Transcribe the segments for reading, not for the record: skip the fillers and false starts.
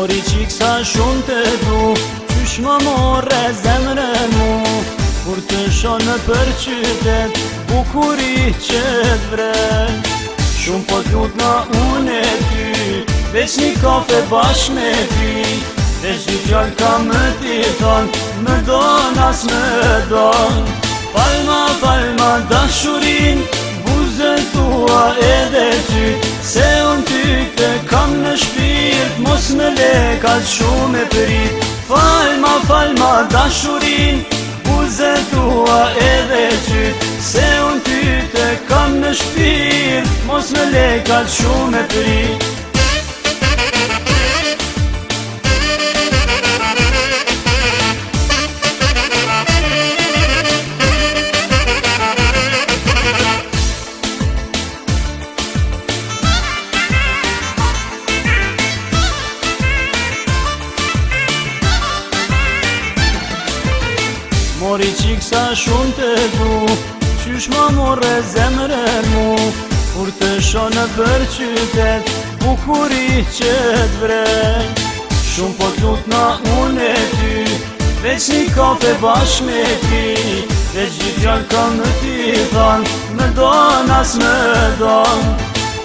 Mori qik sa shumë të du, qysh më morre zemrën mu, kur të shonë për qytet, bukuri që t'vre. Shumë po t'lut na unë e ty, veç një kafe bashk me ty, veç një fjallë ka më t'i thonë, më don as më don. Falma, falma dashurin, buzën tua edhe ty, se unë ty të kam në shpirt, mos më lekat shumë e prit. Falma, falma dashurin, buzën tua edhe ty, se unë ty të kam në shpirt, mos më lekat shumë e prit. Mori qik sa shumë të du, qysh ma morre zemrën mu, kur të shonë për qytet, bukuri që t'vre. Shumë po t'lut na unë e ty, veç një kafe bashk me ty, veç një fjallë ka më t'i thonë, më don as më don.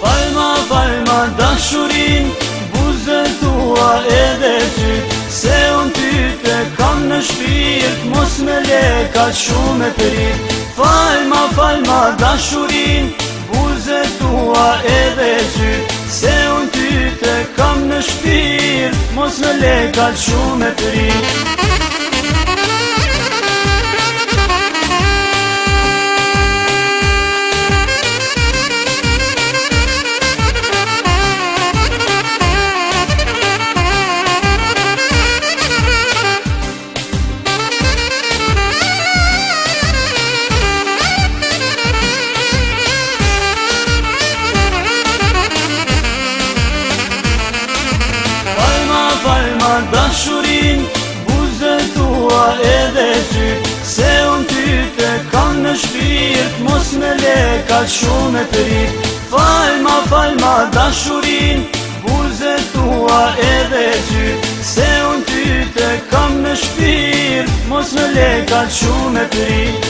Falma, falma dashurin, buzën tua edhe ty, se unë ty të kam në shpirt, mos me lekat shumë e prit. Falma, falma dashurin, buzën tua edhe ty, se unë ty të kam në shpirt, mos me lekat shumë e prit. Dashurin, buzën tua edhe ty, se unë ty të kam në shpirt, mos me lekat shumë e prit. Falma, falma dashurin, buzën tua edhe ty, se unë ty të kam në shpirt, mos me lekat shumë e prit.